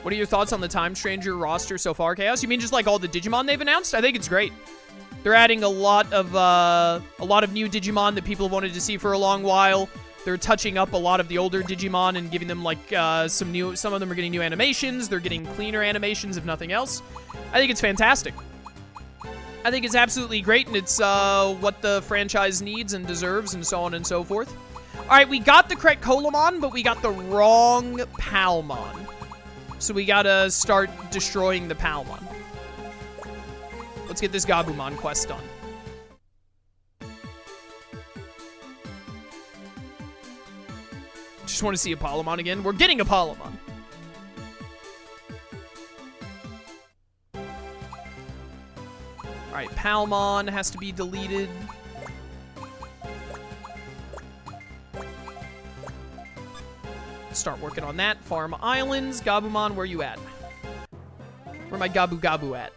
What are your thoughts on the Time Stranger roster so far, Chaos? You mean just like all the Digimon they've announced? I think it's great. They're adding a lot of new Digimon that people wanted to see for a long while. They're touching up a lot of the older Digimon and giving them like some of them are getting new animations. They're getting cleaner animations, if nothing else. I think it's fantastic. I think it's absolutely great, and it's what the franchise needs and deserves, and so on and so forth. All right, we got the correct Colamon, but we got the wrong Palmon. So we gotta start destroying the Palmon. Let's get this Gabumon quest done. Just want to see a Palmon again. We're getting a Palmon. Alright, Palmon has to be deleted. Start working on that. Farm Islands. Gabumon, where you at? Where my Gabu at?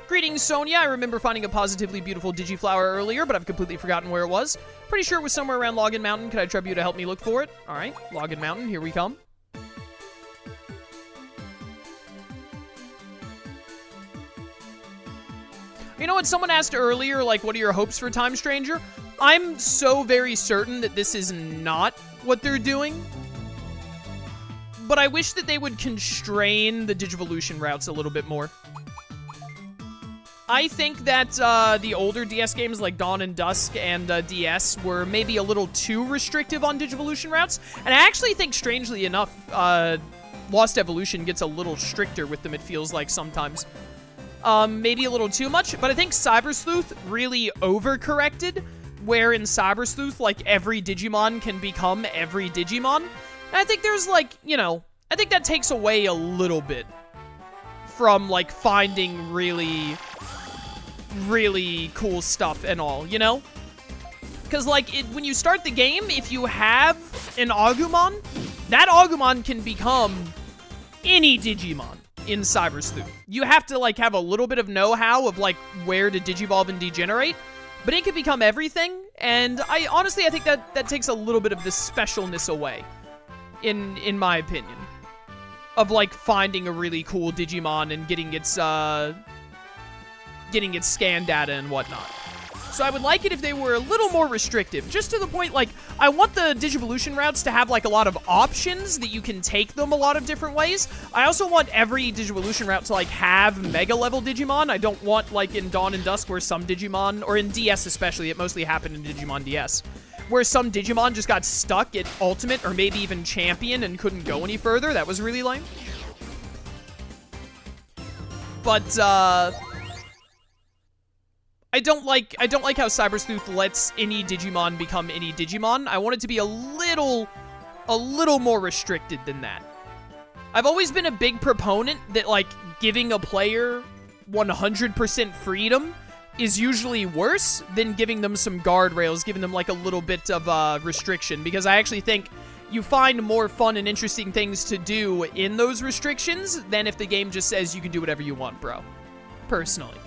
Greetings, Sonia. I remember finding a positively beautiful Digiflower earlier, but I've completely forgotten where it was. Pretty sure it was somewhere around Login Mountain. Could I trouble you to help me look for it? All right, Login Mountain, here we come. You know what? Someone asked earlier, like, what are your hopes for Time Stranger? I'm so very certain that this is not what they're doing. But I wish that they would constrain the Digivolution routes a little bit more. I think that the older DS games like Dawn and Dusk and DS were maybe a little too restrictive on Digivolution routes. And I actually think, strangely enough, Lost Evolution gets a little stricter with them, it feels like sometimes. Maybe a little too much, but I think Cyber Sleuth really overcorrected, where in Cyber Sleuth, like, every Digimon can become every Digimon. And I think there's, like, you know, I think that takes away a little bit from, like, finding really cool stuff and all, you know? Because, like, when you start the game, if you have an Agumon, that Agumon can become any Digimon in Cyber Sleuth. You have to, like, have a little bit of know-how of, like, where to Digivolve and degenerate, but it can become everything, and honestly, I think that takes a little bit of the specialness away, in my opinion, of, like, finding a really cool Digimon and getting its scan data and whatnot. So I would like it if they were a little more restrictive, just to the point, like, I want the Digivolution routes to have, like, a lot of options that you can take them a lot of different ways. I also want every Digivolution route to, like, have Mega-level Digimon. I don't want, like, in Dawn and Dusk where some Digimon, or in DS especially, it mostly happened in Digimon DS, where some Digimon just got stuck at Ultimate or maybe even Champion and couldn't go any further. That was really lame. But, I don't like how Cyber Sleuth lets any Digimon become any Digimon. I want it to be a little more restricted than that. I've always been a big proponent that, like, giving a player 100% freedom is usually worse than giving them some guardrails, giving them, like, a little bit of restriction, because I actually think you find more fun and interesting things to do in those restrictions than if the game just says you can do whatever you want, bro. Personally.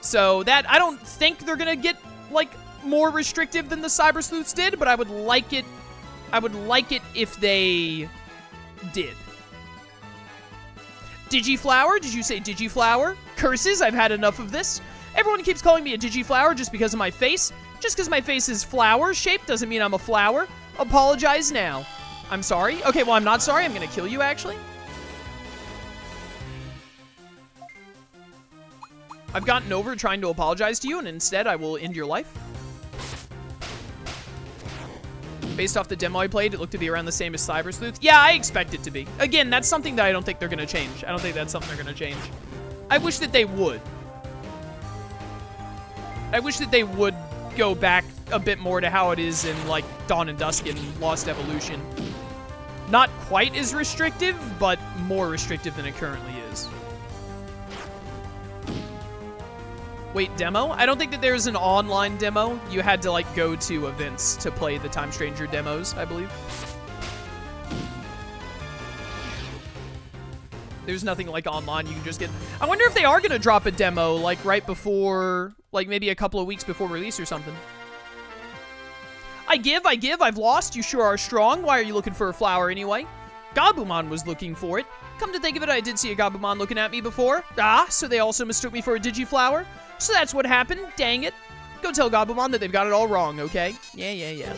So that, I don't think they're gonna get, like, more restrictive than the Cyber Sleuths did, but I would like it if they did. Digiflower? Did you say Digiflower? Curses, I've had enough of this. Everyone keeps calling me a Digiflower just because of my face. Just because my face is flower-shaped doesn't mean I'm a flower. Apologize now. I'm sorry? Okay, well, I'm not sorry. I'm gonna kill you, actually. I've gotten over trying to apologize to you, and instead I will end your life. Based off the demo I played, it looked to be around the same as Cyber Sleuth. Yeah, I expect it to be. Again, that's something that I don't think they're going to change. I don't think that's something they're going to change. I wish that they would. I wish that they would go back a bit more to how it is in, like, Dawn and Dusk and Lost Evolution. Not quite as restrictive, but more restrictive than it currently is. Wait, demo? I don't think that there's an online demo. You had to, like, go to events to play the Time Stranger demos, I believe. There's nothing, like, online you can just get. I wonder if they are going to drop a demo, like, right before, like, maybe a couple of weeks before release or something. I give, I've lost. You sure are strong. Why are you looking for a flower anyway? Gabumon was looking for it. Come to think of it, I did see a Gabumon looking at me before. Ah, so they also mistook me for a Digiflower? So that's what happened, dang it. Go tell Gabumon that they've got it all wrong, okay? Yeah.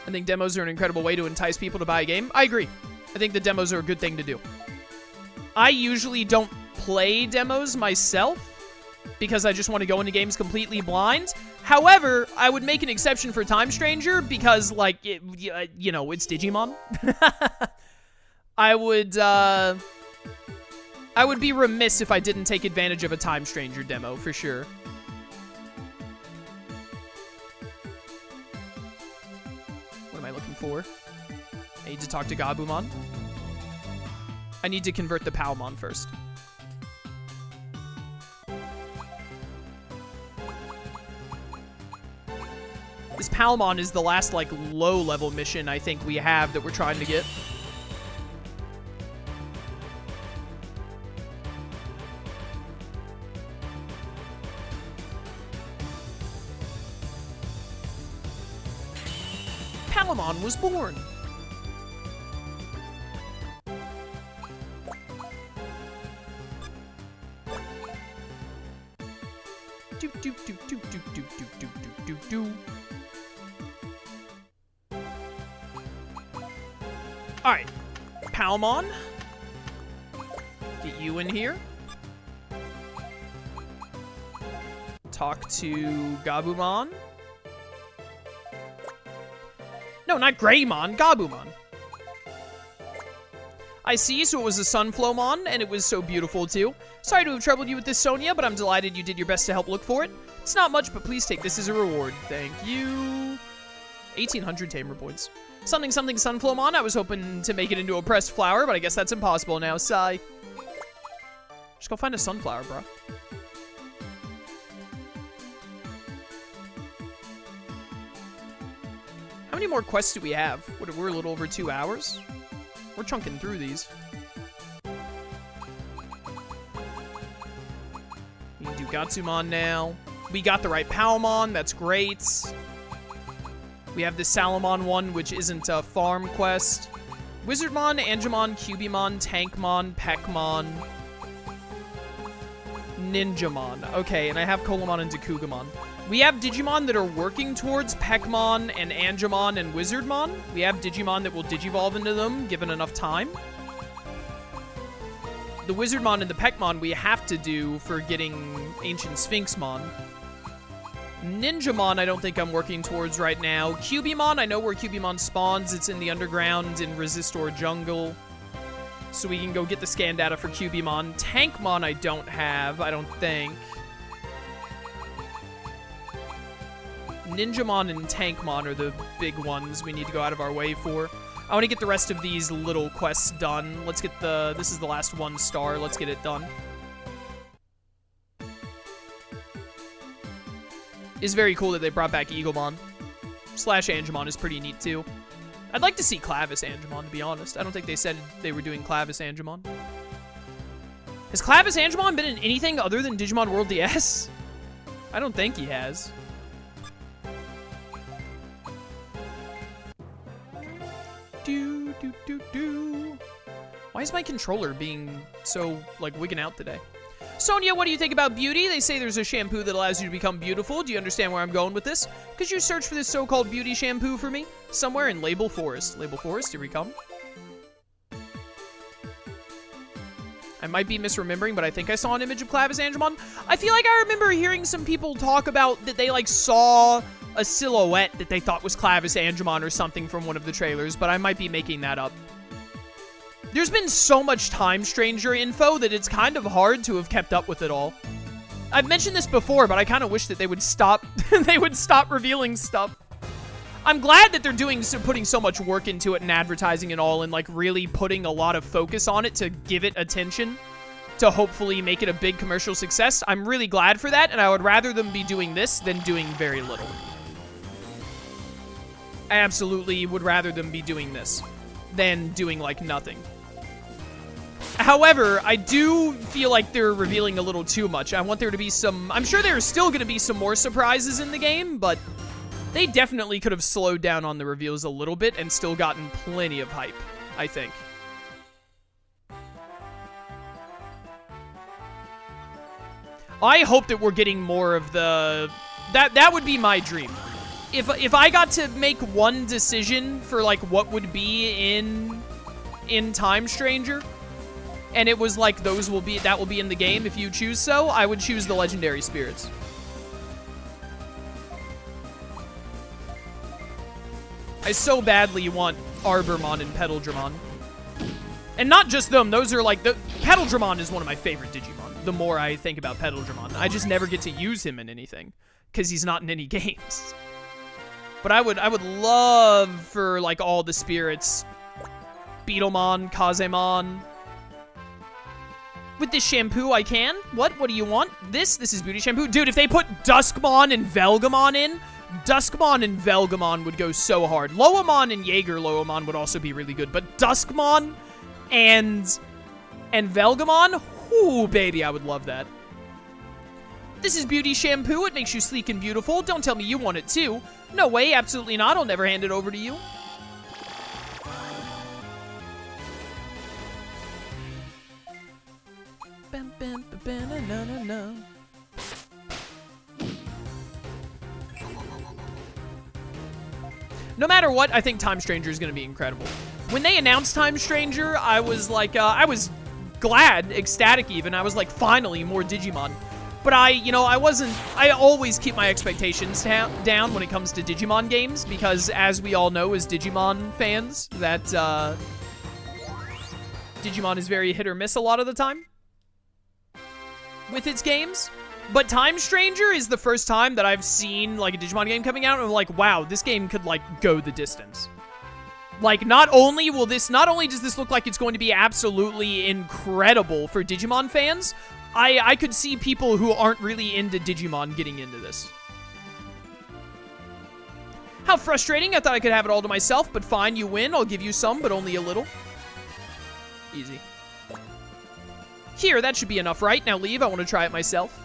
I think demos are an incredible way to entice people to buy a game. I agree. I think the demos are a good thing to do. I usually don't play demos myself because I just want to go into games completely blind. However, I would make an exception for Time Stranger because, like, you know, it's Digimon. I would be remiss if I didn't take advantage of a Time Stranger demo, for sure. What am I looking for? I need to talk to Gabumon. I need to convert the Palmon first. This Palmon is the last, like, low-level mission I think we have that we're trying to get. Palmon was born. Alright, Palmon. Get you in here. Talk to Gabumon. No, not Greymon, Gabumon. I see, so it was a Sunflowmon, and it was so beautiful, too. Sorry to have troubled you with this, Sonia, but I'm delighted you did your best to help look for it. It's not much, but please take this as a reward. Thank you. 1,800 Tamer points. Something Sunflowmon. I was hoping to make it into a pressed flower, but I guess that's impossible now. Sigh. Just go find a sunflower, bro. How many more quests do we have? We're a little over 2 hours. We're chunking through these. We can do Gatsumon now. We got the right Palmon. That's great. We have the Salamon one, which isn't a farm quest. Wizardmon, Angemon, Cubimon, Tankmon, Peckmon, Ninjamon. Okay, and I have Colamon and Dakugamon. We have Digimon that are working towards Peckmon and Angemon and Wizardmon. We have Digimon that will Digivolve into them, given enough time. The Wizardmon and the Peckmon we have to do for getting Ancient Sphinxmon. Ninjamon, I don't think I'm working towards right now. Cubimon, I know where Cubimon spawns. It's in the underground in Resistor Jungle. So we can go get the scan data for Cubimon. Tankmon I don't have, I don't think. Ninjamon and Tankmon are the big ones we need to go out of our way for. I want to get the rest of these little quests done. Let's get this is the last 1 star. Let's get it done. It's very cool that they brought back Eaglemon. Slash Angemon is pretty neat, too. I'd like to see Clavis Angemon, to be honest. I don't think they said they were doing Clavis Angemon. Has Clavis Angemon been in anything other than Digimon World DS? I don't think he has. Why is my controller being so, like, wigging out today? Sonia, what do you think about beauty? They say there's a shampoo that allows you to become beautiful. Do you understand where I'm going with this? Could you search for this so-called beauty shampoo for me? Somewhere in Label Forest. Label Forest, here we come. I might be misremembering, but I think I saw an image of Clavis Angemon. I feel like I remember hearing some people talk about that they, like, saw a silhouette that they thought was Clavis Angemon or something from one of the trailers, but I might be making that up. There's been so much Time Stranger info that it's kind of hard to have kept up with it all. I've mentioned this before, but I kind of wish that they would stop revealing stuff. I'm glad that they're putting so much work into it and advertising it all and, like, really putting a lot of focus on it to give it attention to hopefully make it a big commercial success. I'm really glad for that, and I would rather them be doing this than doing very little. I absolutely would rather them be doing this than doing, like, nothing. However, I do feel like they're revealing a little too much. I want there to be some... I'm sure there's still going to be some more surprises in the game, but they definitely could have slowed down on the reveals a little bit and still gotten plenty of hype, I think. I hope that we're getting more of the... That would be my dream. If I got to make one decision for, like, what would be in Time Stranger, and it was like that will be in the game if you choose so, I would choose the legendary spirits. I so badly want Arbormon and Petaldragon. And not just them, those are like, Petaldragon is one of my favorite Digimon, the more I think about Petaldragon. I just never get to use him in anything, because he's not in any games. But I would love for, like, all the spirits. Beetlemon, Kazemon. With this shampoo, I can. What do you want? This is beauty shampoo. Dude, if they put Duskmon and Velgamon in, Duskmon and Velgamon would go so hard. Loamon and Jaeger Loamon would also be really good. But Duskmon and Velgamon, ooh, baby, I would love that. This is beauty shampoo. It makes you sleek and beautiful. Don't tell me you want it too. No way, absolutely not. I'll never hand it over to you. No matter what, I think Time Stranger is going to be incredible. When they announced Time Stranger, I was like, I was glad, ecstatic even. I was like, finally, more Digimon. But I always keep my expectations down when it comes to Digimon games, because as we all know as Digimon fans, that Digimon is very hit or miss a lot of the time with its games. But Time Stranger is the first time that I've seen, like, a Digimon game coming out, and I'm like, wow, this game could, like, go the distance. Like, not only does this look like it's going to be absolutely incredible for Digimon fans, I could see people who aren't really into Digimon getting into this. How frustrating. I thought I could have it all to myself, but fine, you win. I'll give you some, but only a little. Easy. Here, that should be enough, right? Now leave. I want to try it myself.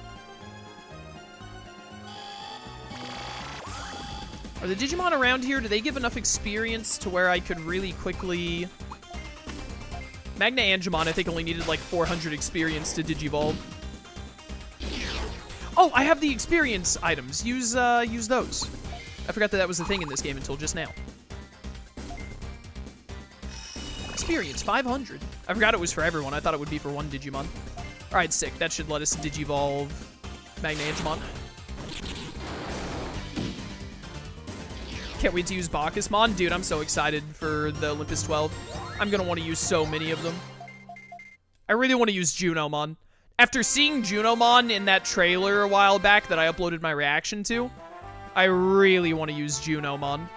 Are the Digimon around here? Do they give enough experience to where I could really quickly... Magna Angemon, I think, only needed like 400 experience to Digivolve. Oh, I have the experience items. Use those. I forgot that was the thing in this game until just now. Experience, 500. I forgot it was for everyone. I thought it would be for one Digimon. Alright, sick. That should let us Digivolve Magna Angemon. Can't wait to use Bacchusmon. Dude, I'm so excited for the Olympus 12. I'm going to want to use so many of them. I really want to use Junomon. After seeing Junomon in that trailer a while back that I uploaded my reaction to, I really want to use Junomon.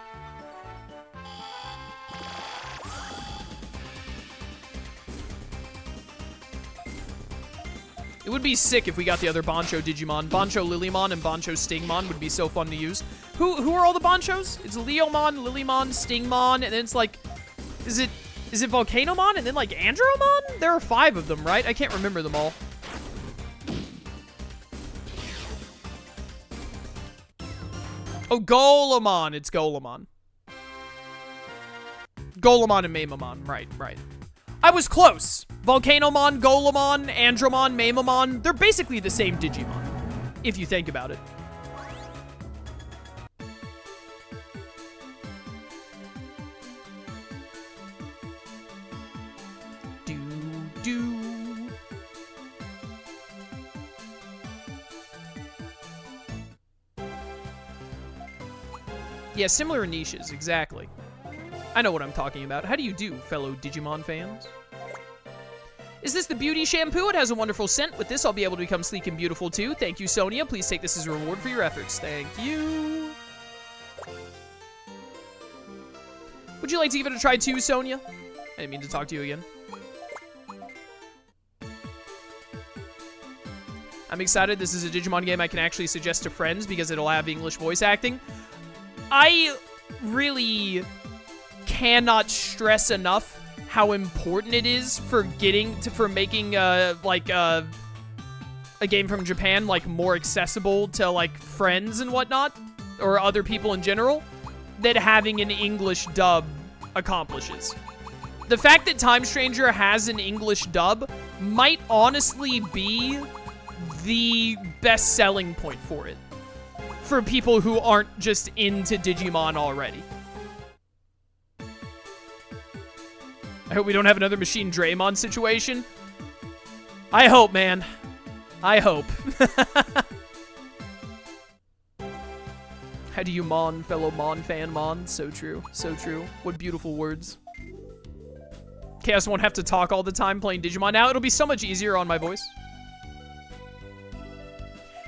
It would be sick if we got the other Bancho Digimon. Bancho Lilymon and Bancho Stingmon would be so fun to use. Who are all the Banchos? It's Leomon, Lilymon, Stingmon, and then it's like... Is it Volcanomon and then like Andromon? There are 5 of them, right? I can't remember them all. Oh, Golemon. It's Golemon. Golemon and Mamamon. Right. I was close. Volcanomon, Golemon, Andromon, Mamamon. They're basically the same Digimon, if you think about it. Yeah, similar niches, exactly. I know what I'm talking about. How do you do, fellow Digimon fans? Is this the beauty shampoo? It has a wonderful scent. With this, I'll be able to become sleek and beautiful too. Thank you, Sonia. Please take this as a reward for your efforts. Thank you. Would you like to give it a try too, Sonia? I didn't mean to talk to you again. I'm excited. This is a Digimon game I can actually suggest to friends because it'll have English voice acting. I really cannot stress enough how important it is for making a game from Japan like more accessible to like friends and whatnot, or other people in general, that having an English dub accomplishes. The fact that Time Stranger has an English dub might honestly be the best selling point for it, for people who aren't just into Digimon already. I hope we don't have another Machine Draymon situation. I hope, man. I hope. How do you mon, fellow Mon fan mon? So true. So true. What beautiful words. Chaos won't have to talk all the time playing Digimon. Now it'll be so much easier on my voice.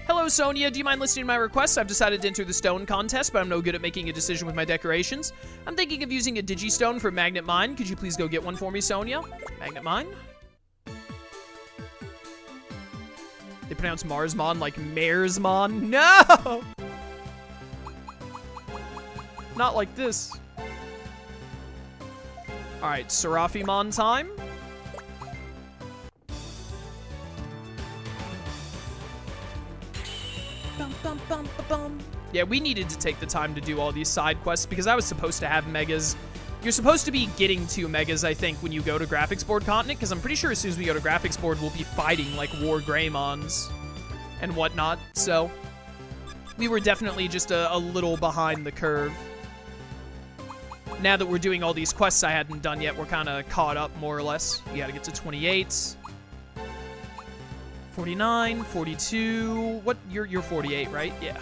Hello, Sonia. Do you mind listening to my request? I've decided to enter the stone contest, but I'm no good at making a decision with my decorations. I'm thinking of using a Digistone for Magnet Mine. Could you please go get one for me, Sonia? Magnet Mine? They pronounce Marsmon like Maresmon. No! Not like this. Alright, Serafimon time. Yeah, we needed to take the time to do all these side quests because I was supposed to have megas. You're supposed to be getting 2 megas, I think, when you go to Graphics Board Continent, because I'm pretty sure as soon as we go to Graphics Board, we'll be fighting, like, War Greymons and whatnot, so we were definitely just a little behind the curve. Now that we're doing all these quests I hadn't done yet, we're kind of caught up, more or less. You gotta get to 28. 49, 42... What? You're 48, right? Yeah.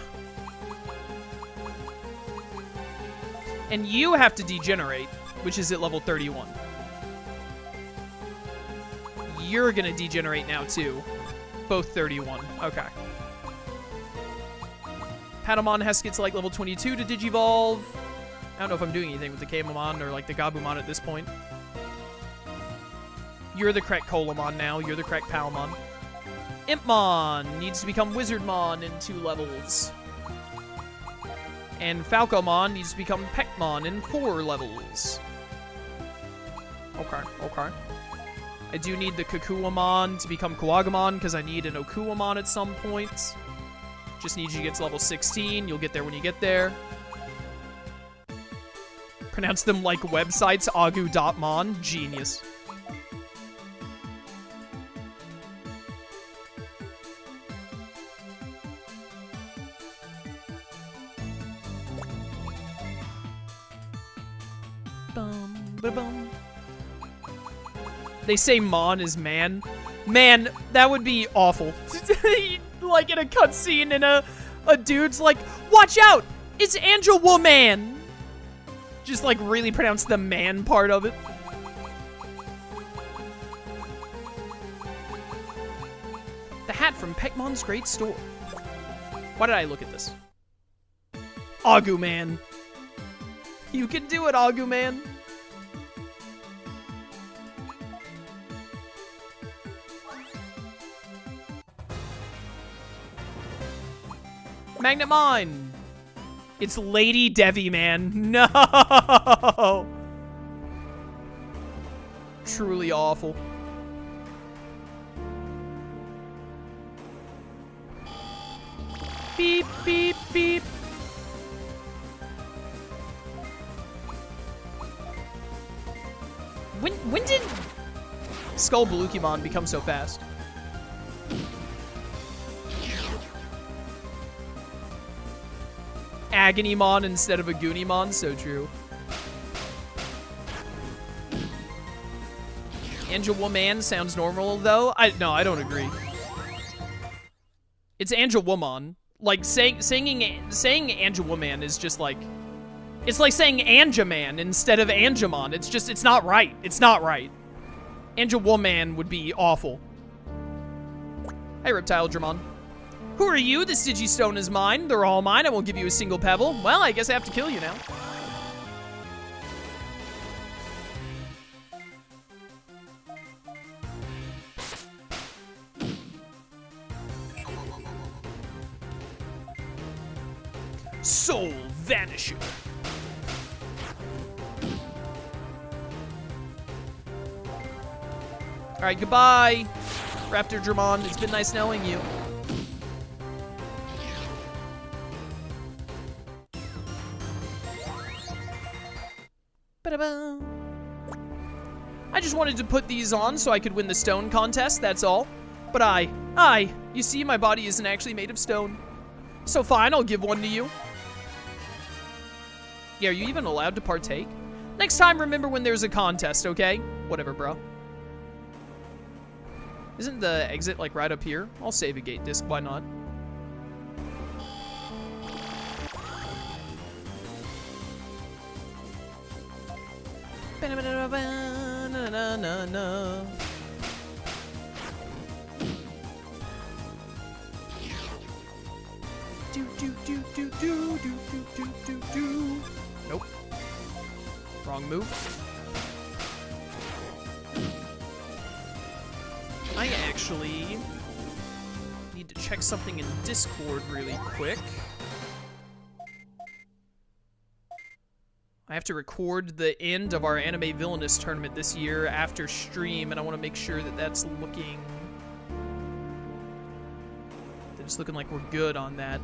And you have to degenerate, which is at level 31. You're gonna degenerate now, too. Both 31. Okay. Patamon has to get to, like, level 22 to Digivolve. I don't know if I'm doing anything with the Kamamon or, like, the Gabumon at this point. You're the correct Colamon now. You're the correct Palmon. Impmon needs to become Wizardmon in 2 levels. And Falcomon needs to become Peckmon in 4 levels. Okay, okay. I do need the Kakuamon to become Kuwagamon, because I need an Okuamon at some point. Just need you to get to level 16. You'll get there when you get there. Pronounce them like websites, agu.mon. Genius. Bum. They say Mon is man. Man, that would be awful. Like in a cutscene and a dude's like, watch out! It's Angel Woman! Just like really pronounce the man part of it. The hat from Peckmon's Great Store. Why did I look at this? Aguman. You can do it, Aguman. Magnet Mine. It's Lady Devi, man. No. Truly awful. Beep, beep, beep. When did Skull Balukimon become so fast? Agonymon instead of Agunimon, so true. Angel Woman sounds normal though. No, I don't agree. It's Angel Woman. Like saying Angel Woman is just like, it's like saying Anjaman instead of Angemon. It's not right. It's not right. Angel Woman would be awful. Hey, Reptile Dramon. Who are you? This Digistone is mine. They're all mine. I won't give you a single pebble. Well, I guess I have to kill you now. Soul Vanisher. Alright, goodbye, Raptor Dramon. It's been nice knowing you. Ba-da-ba. I just wanted to put these on so I could win the stone contest, that's all. But you see, my body isn't actually made of stone. So fine, I'll give one to you. Yeah, are you even allowed to partake? Next time, remember when there's a contest, okay? Whatever, bro. Isn't the exit, like, right up here? I'll save a gate disc, why not? Nope. Wrong move. I actually need to check something in Discord really quick. I have to record the end of our Anime Villainous tournament this year after stream, and I want to make sure that that's looking... that it's looking like we're good on that.